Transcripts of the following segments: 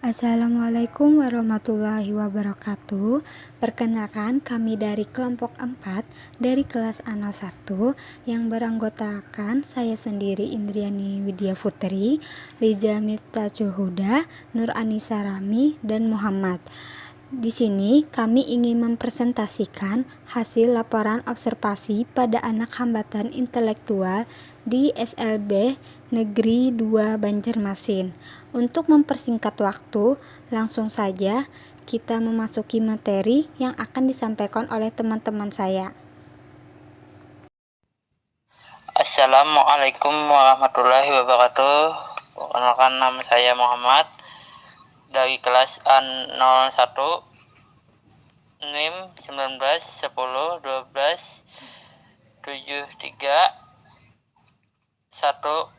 Assalamualaikum warahmatullahi wabarakatuh. Perkenalkan, kami dari kelompok 4 dari kelas A01 yang beranggotakan saya sendiri Indriani Widya Putri, Riza Miftahul Huda, Nur Anissa Rami, dan Muhammad. Di sini kami ingin mempresentasikan hasil laporan observasi pada anak hambatan intelektual di SLB Negeri 2 Banjarmasin. Untuk mempersingkat waktu, langsung saja kita memasuki materi yang akan disampaikan oleh teman-teman saya. Assalamualaikum warahmatullahi wabarakatuh. Perkenalkan, nama saya Muhammad dari kelas A01, NIM 19 10 12 73 10002.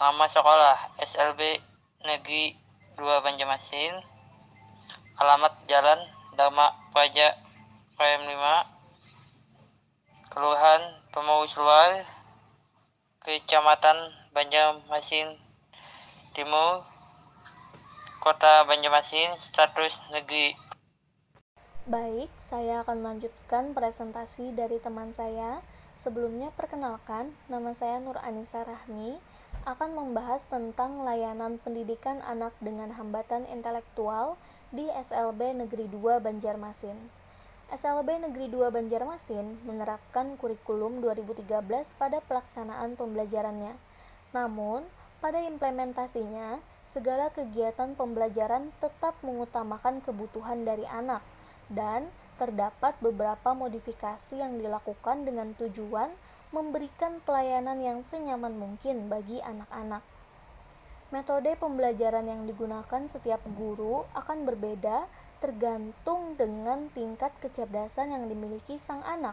Nama sekolah SLB Negeri 2 Banjarmasin. Alamat Jalan Dharma Praja KM 5, Kelurahan Pemurus Luar, Kecamatan Banjarmasin Timur, Kota Banjarmasin, status negeri. Baik, saya akan melanjutkan presentasi dari teman saya. Sebelumnya perkenalkan, nama saya Nur Anissa Rahmi, akan membahas tentang layanan pendidikan anak dengan hambatan intelektual di SLB Negeri 2 Banjarmasin. SLB Negeri 2 Banjarmasin menerapkan kurikulum 2013 pada pelaksanaan pembelajarannya. Namun, pada implementasinya, segala kegiatan pembelajaran tetap mengutamakan kebutuhan dari anak, dan terdapat beberapa modifikasi yang dilakukan dengan tujuan memberikan pelayanan yang senyaman mungkin bagi anak-anak. Metode pembelajaran yang digunakan setiap guru akan berbeda tergantung dengan tingkat kecerdasan yang dimiliki sang anak.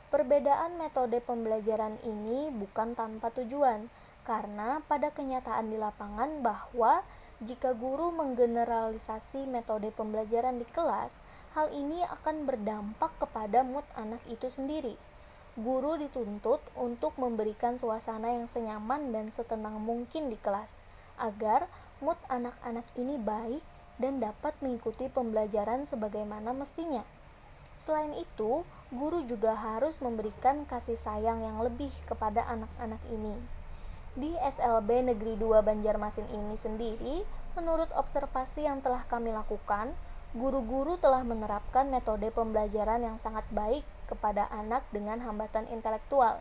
Perbedaan metode pembelajaran ini bukan tanpa tujuan, karena pada kenyataan di lapangan bahwa jika guru menggeneralisasi metode pembelajaran di kelas, hal ini akan berdampak kepada mood anak itu sendiri. Guru dituntut untuk memberikan suasana yang senyaman dan setenang mungkin di kelas, agar mood anak-anak ini baik dan dapat mengikuti pembelajaran sebagaimana mestinya. Selain itu, guru juga harus memberikan kasih sayang yang lebih kepada anak-anak ini. Di SLB Negeri 2 Banjarmasin ini sendiri, menurut observasi yang telah kami lakukan, guru-guru telah menerapkan metode pembelajaran yang sangat baik kepada anak dengan hambatan intelektual,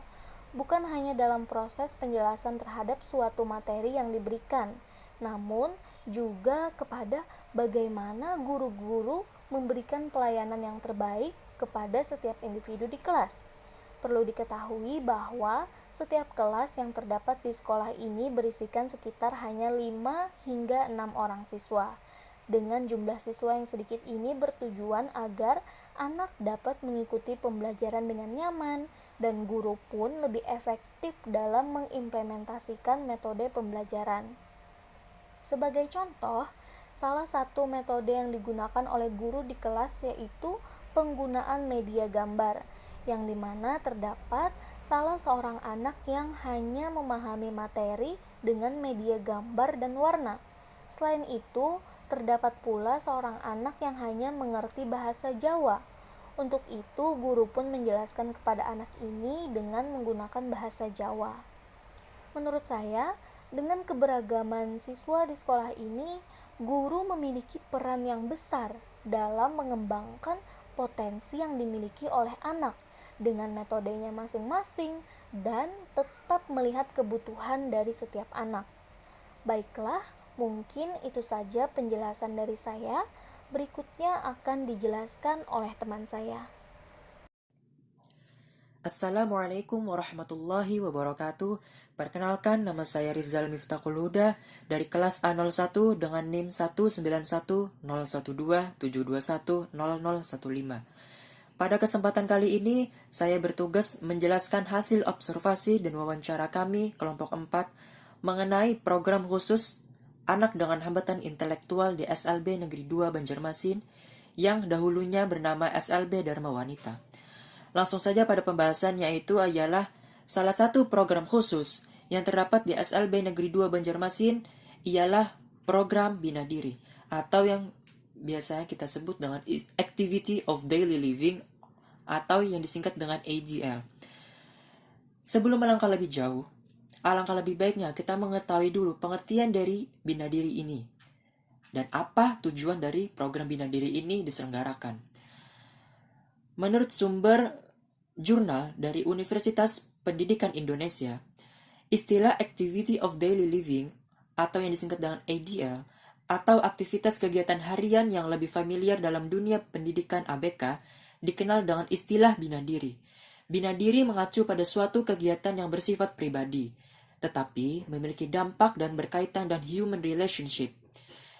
bukan hanya dalam proses penjelasan terhadap suatu materi yang diberikan, namun juga kepada bagaimana guru-guru memberikan pelayanan yang terbaik kepada setiap individu di kelas. Perlu diketahui bahwa setiap kelas yang terdapat di sekolah ini berisikan sekitar hanya 5 hingga 6 orang siswa. Dengan jumlah siswa yang sedikit ini bertujuan agar anak dapat mengikuti pembelajaran dengan nyaman, dan guru pun lebih efektif dalam mengimplementasikan metode pembelajaran. Sebagai contoh, salah satu metode yang digunakan oleh guru di kelas yaitu penggunaan media gambar, yang dimana terdapat salah seorang anak yang hanya memahami materi dengan media gambar dan warna. Selain itu, terdapat pula seorang anak yang hanya mengerti bahasa Jawa. Untuk itu, guru pun menjelaskan kepada anak ini dengan menggunakan bahasa Jawa. Menurut saya, dengan keberagaman siswa di sekolah ini, guru memiliki peran yang besar dalam mengembangkan potensi yang dimiliki oleh anak dengan metodenya masing-masing dan tetap melihat kebutuhan dari setiap anak. Baiklah, mungkin itu saja penjelasan dari saya. Berikutnya akan dijelaskan oleh teman saya. Assalamualaikum warahmatullahi wabarakatuh. Perkenalkan, nama saya Rizal Miftahul Huda dari kelas A01 dengan NIM 1910127210015. Pada kesempatan kali ini, saya bertugas menjelaskan hasil observasi dan wawancara kami kelompok 4 mengenai program khusus anak dengan hambatan intelektual di SLB Negeri 2 Banjarmasin yang dahulunya bernama SLB Dharma Wanita. Langsung saja pada pembahasan, yaitu ialah Salah satu program khusus yang terdapat di SLB Negeri 2 Banjarmasin ialah program Bina Diri atau yang biasanya kita sebut dengan Activity of Daily Living atau yang disingkat dengan ADL. Sebelum melangkah lebih jauh, alangkah lebih baiknya kita mengetahui dulu pengertian dari Bina Diri ini dan apa tujuan dari program Bina Diri ini diselenggarakan. Menurut sumber jurnal dari Universitas Pendidikan Indonesia, istilah Activity of Daily Living atau yang disingkat dengan ADL atau aktivitas kegiatan harian yang lebih familiar dalam dunia pendidikan ABK dikenal dengan istilah Bina Diri. Bina Diri mengacu pada suatu kegiatan yang bersifat pribadi, tetapi memiliki dampak dan berkaitan dengan human relationship.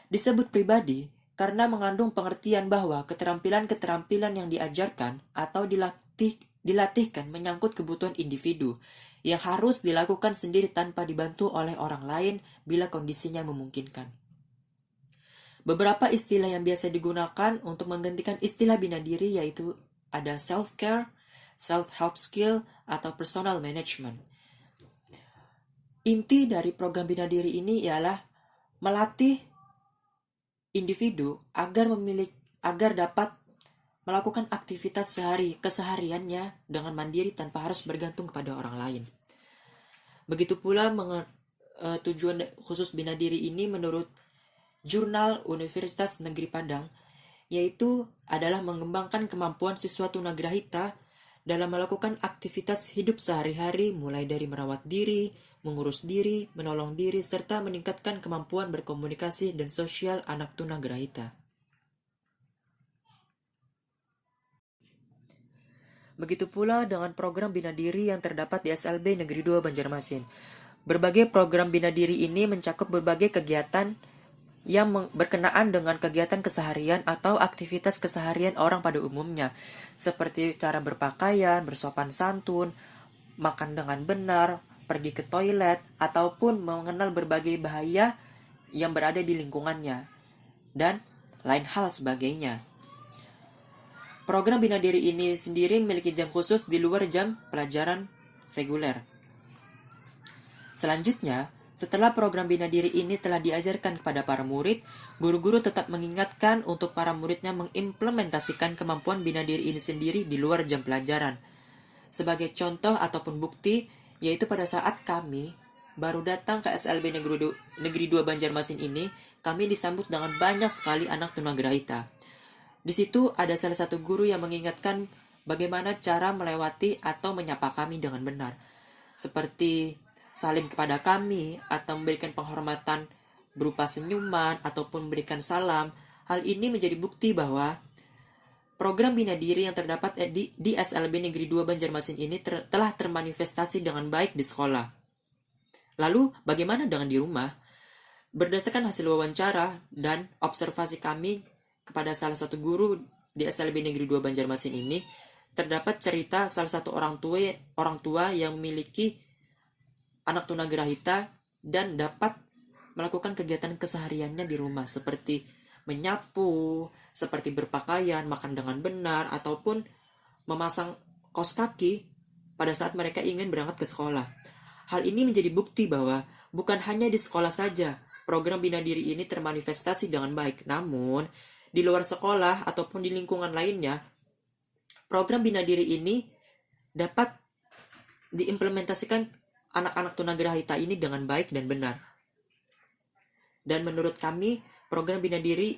Disebut pribadi karena mengandung pengertian bahwa keterampilan-keterampilan yang diajarkan atau dilatihkan menyangkut kebutuhan individu yang harus dilakukan sendiri tanpa dibantu oleh orang lain bila kondisinya memungkinkan. Beberapa istilah yang biasa digunakan untuk menggantikan istilah Bina Diri yaitu ada self-care, self-help skill, atau personal management. Inti dari program Bina Diri ini ialah melatih individu agar dapat melakukan aktivitas kesehariannya dengan mandiri tanpa harus bergantung kepada orang lain. Begitu pula tujuan khusus Bina Diri ini menurut Jurnal Universitas Negeri Padang, yaitu adalah mengembangkan kemampuan siswa tunagrahita dalam melakukan aktivitas hidup sehari-hari mulai dari merawat diri, mengurus diri, menolong diri, serta meningkatkan kemampuan berkomunikasi dan sosial anak tunagrahita. Begitu pula dengan program Bina Diri yang terdapat di SLB Negeri 2 Banjarmasin. Berbagai program Bina Diri ini mencakup berbagai kegiatan yang berkenaan dengan kegiatan keseharian atau aktivitas keseharian orang pada umumnya, seperti cara berpakaian, bersopan santun, makan dengan benar, pergi ke toilet, ataupun mengenal berbagai bahaya yang berada di lingkungannya, dan lain hal sebagainya. Program Bina Diri ini sendiri memiliki jam khusus di luar jam pelajaran reguler. Selanjutnya, setelah program Bina Diri ini telah diajarkan kepada para murid, guru-guru tetap mengingatkan untuk para muridnya mengimplementasikan kemampuan Bina Diri ini sendiri di luar jam pelajaran. Sebagai contoh ataupun bukti, yaitu pada saat kami baru datang ke SLB Negeri 2 Banjarmasin ini, kami disambut dengan banyak sekali anak tunagrahita. Di situ ada salah satu guru yang mengingatkan bagaimana cara melewati atau menyapa kami dengan benar. Seperti saling kepada kami atau memberikan penghormatan berupa senyuman ataupun memberikan salam. Hal ini menjadi bukti bahwa program Bina Diri yang terdapat di SLB Negeri 2 Banjarmasin ini telah termanifestasi dengan baik di sekolah. Lalu, bagaimana dengan di rumah? Berdasarkan hasil wawancara dan observasi kami kepada salah satu guru di SLB Negeri 2 Banjarmasin ini, terdapat cerita salah satu orang tua yang memiliki anak tunagrahita dan dapat melakukan kegiatan kesehariannya di rumah seperti menyapu, seperti berpakaian, makan dengan benar, ataupun memasang kaos kaki pada saat mereka ingin berangkat ke sekolah. Hal ini menjadi bukti bahwa bukan hanya di sekolah saja program Bina Diri ini termanifestasi dengan baik, namun di luar sekolah ataupun di lingkungan lainnya, program Bina Diri ini dapat diimplementasikan anak-anak tunagrahita ini dengan baik dan benar. Dan menurut kami, program Bina Diri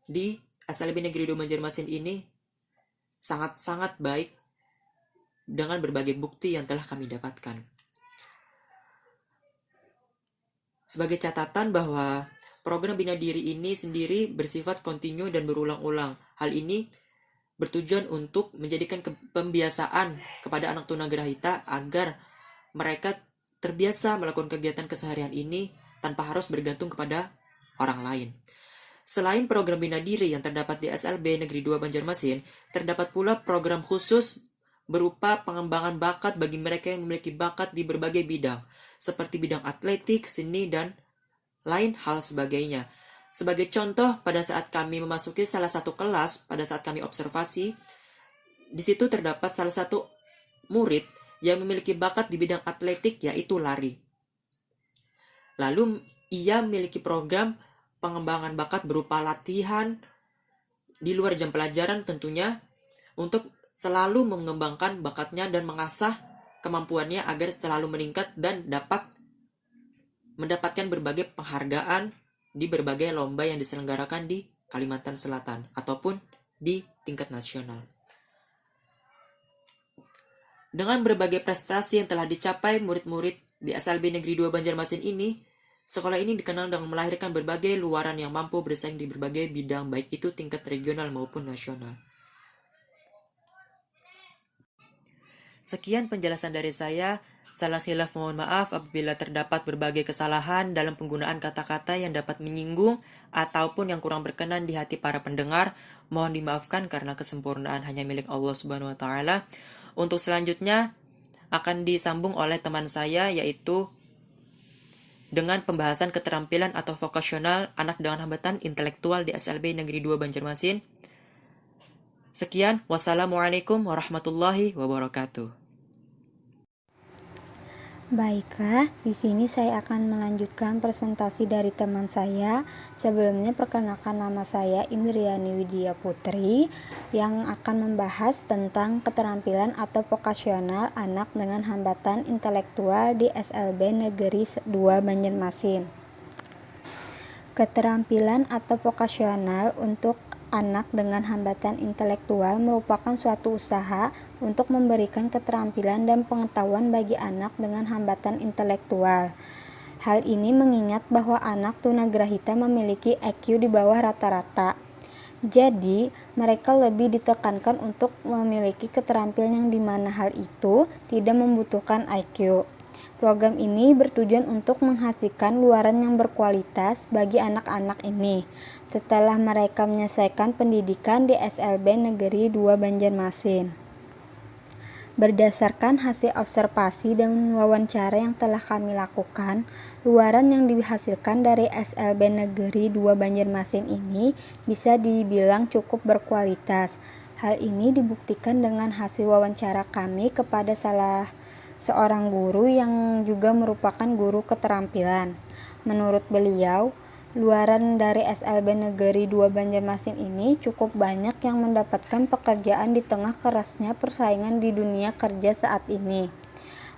di SLB Negeri 2 Banjarmasin ini sangat-sangat baik dengan berbagai bukti yang telah kami dapatkan. Sebagai catatan bahwa program Bina Diri ini sendiri bersifat kontinu dan berulang-ulang. Hal ini bertujuan untuk menjadikan pembiasaan kepada anak tunagrahita agar mereka terbiasa melakukan kegiatan keseharian ini tanpa harus bergantung kepada orang lain. Selain program Bina Diri yang terdapat di SLB Negeri 2 Banjarmasin, terdapat pula program khusus berupa pengembangan bakat bagi mereka yang memiliki bakat di berbagai bidang, seperti bidang atletik, seni, dan lain hal sebagainya. Sebagai contoh, pada saat kami memasuki salah satu kelas, pada saat kami observasi, di situ terdapat salah satu murid yang memiliki bakat di bidang atletik yaitu lari. Lalu ia memiliki program pengembangan bakat berupa latihan di luar jam pelajaran tentunya untuk selalu mengembangkan bakatnya dan mengasah kemampuannya agar selalu meningkat dan dapat mendapatkan berbagai penghargaan di berbagai lomba yang diselenggarakan di Kalimantan Selatan ataupun di tingkat nasional. Dengan berbagai prestasi yang telah dicapai murid-murid di SLB Negeri 2 Banjarmasin ini, sekolah ini dikenal dengan melahirkan berbagai luaran yang mampu bersaing di berbagai bidang, baik itu tingkat regional maupun nasional. Sekian penjelasan dari saya. Salah khilaf mohon maaf apabila terdapat berbagai kesalahan dalam penggunaan kata-kata yang dapat menyinggung ataupun yang kurang berkenan di hati para pendengar. Mohon dimaafkan karena kesempurnaan hanya milik Allah Subhanahu wa taala. Untuk selanjutnya akan disambung oleh teman saya yaitu dengan pembahasan keterampilan atau vokasional anak dengan hambatan intelektual di SLB Negeri 2 Banjarmasin. Sekian, wassalamualaikum warahmatullahi wabarakatuh. Baiklah, di sini saya akan melanjutkan presentasi dari teman saya. Sebelumnya perkenalkan, nama saya Indriani Widya Putri yang akan membahas tentang keterampilan atau vokasional anak dengan hambatan intelektual di SLB Negeri 2 Banjarmasin. Keterampilan atau vokasional untuk anak dengan hambatan intelektual merupakan suatu usaha untuk memberikan keterampilan dan pengetahuan bagi anak dengan hambatan intelektual. Hal ini mengingat bahwa anak tunagrahita memiliki IQ di bawah rata-rata. Jadi, mereka lebih ditekankan untuk memiliki keterampilan yang dimana hal itu tidak membutuhkan IQ. Program ini bertujuan untuk menghasilkan luaran yang berkualitas bagi anak-anak ini setelah mereka menyelesaikan pendidikan di SLB Negeri 2 Banjarmasin. Berdasarkan hasil observasi dan wawancara yang telah kami lakukan, luaran yang dihasilkan dari SLB Negeri 2 Banjarmasin ini bisa dibilang cukup berkualitas. Hal ini dibuktikan dengan hasil wawancara kami kepada seorang guru yang juga merupakan guru keterampilan. Menurut beliau, luaran dari SLB Negeri 2 Banjarmasin ini cukup banyak yang mendapatkan pekerjaan di tengah kerasnya persaingan di dunia kerja saat ini.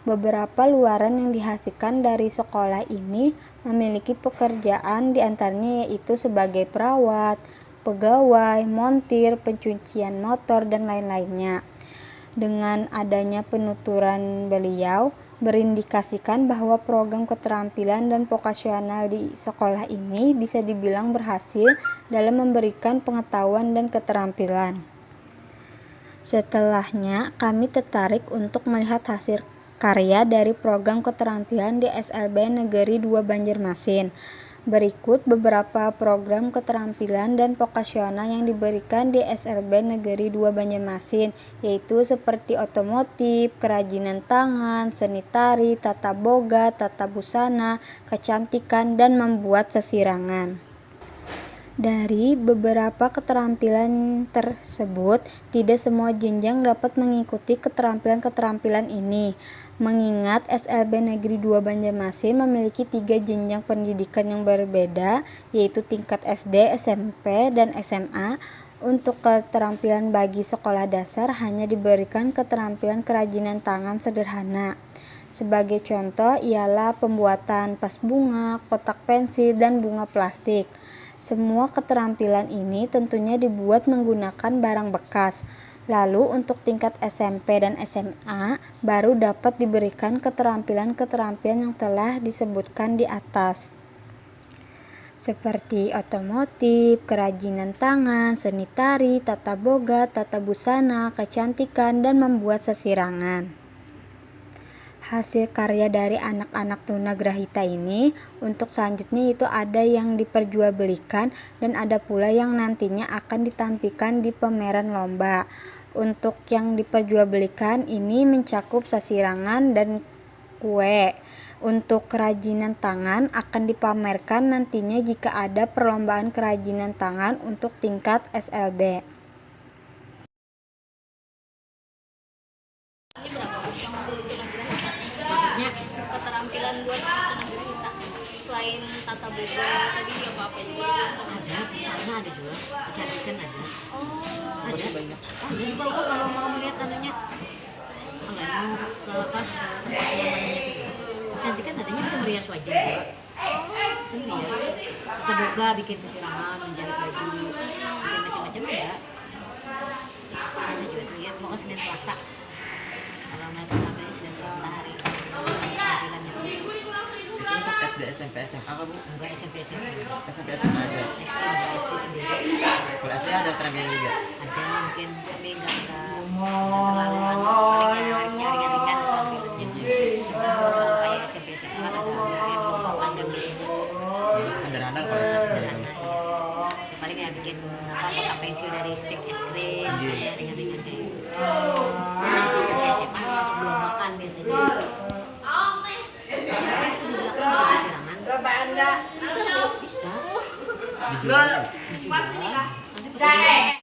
Beberapa luaran yang dihasilkan dari sekolah ini memiliki pekerjaan diantaranya yaitu sebagai perawat, pegawai, montir, pencucian motor, dan lain-lainnya. Dengan adanya penuturan beliau, berindikasikan bahwa program keterampilan dan vokasional di sekolah ini bisa dibilang berhasil dalam memberikan pengetahuan dan keterampilan. Setelahnya, kami tertarik untuk melihat hasil karya dari program keterampilan di SLB Negeri 2 Banjarmasin. Berikut beberapa program keterampilan dan vokasional yang diberikan di SLB Negeri 2 Banjarmasin, yaitu seperti otomotif, kerajinan tangan, seni tari, tata boga, tata busana, kecantikan, dan membuat sesirangan. Dari beberapa keterampilan tersebut, tidak semua jenjang dapat mengikuti keterampilan-keterampilan ini. Mengingat SLB Negeri 2 Banjarmasin memiliki 3 jenjang pendidikan yang berbeda, yaitu tingkat SD, SMP, dan SMA. Untuk keterampilan bagi sekolah dasar hanya diberikan keterampilan kerajinan tangan sederhana. Sebagai contoh ialah pembuatan vas bunga, kotak pensil, dan bunga plastik. Semua keterampilan ini tentunya dibuat menggunakan barang bekas. Lalu untuk tingkat SMP dan SMA baru dapat diberikan keterampilan-keterampilan yang telah disebutkan di atas, seperti otomotif, kerajinan tangan, seni tari, tata boga, tata busana, kecantikan, dan membuat sesirangan. Hasil karya dari anak-anak tunagrahita ini untuk selanjutnya itu ada yang diperjualbelikan dan ada pula yang nantinya akan ditampilkan di pameran lomba. Untuk yang diperjualbelikan ini mencakup sesirangan dan kue. Untuk kerajinan tangan akan dipamerkan nantinya jika ada perlombaan kerajinan tangan untuk tingkat SLB. tampilan buat anak negeri kita selain tata boga tadi apa juga Ada, sana ada juga, kecantikan ada. Masih Ada. banyak. Jadi bagus kalau mau melihat anunya. Kalau mau ke apa? Ke tempat yang mananya itu. Kecantikan adanya bisa merias wajah juga. Bisa merias. Atau boga bikin sisirangan, menjahit baju, bikin macam-macam ya. Ada juga tuh ya, pokoknya Senin Selasa. Kalau mereka tampilnya Senin Selasa hari. Tampilannya Itu untuk SD, SMP, SMA kan Bu? enggak SMP SMP. SMP, SMA aja. SD enggak SD sendiri. Kalau SD ada terapian juga. Ada mungkin tapi enggak terlalu paling ya ringan-ringan tampilannya. Kalau kayak SMP SMA kan ada mungkin lomba panjang biasanya. Jadi sederhana kalau saya Sederhana sederhana. ya. Paling ya bikin apa kotak pensil dari stick es krim kayak ringan-ringan kayak gitu. SMP SMA untuk belum makan biasanya. Itu di belakang ada sirangan. Bisa. Dijual. Dijual. Nanti pas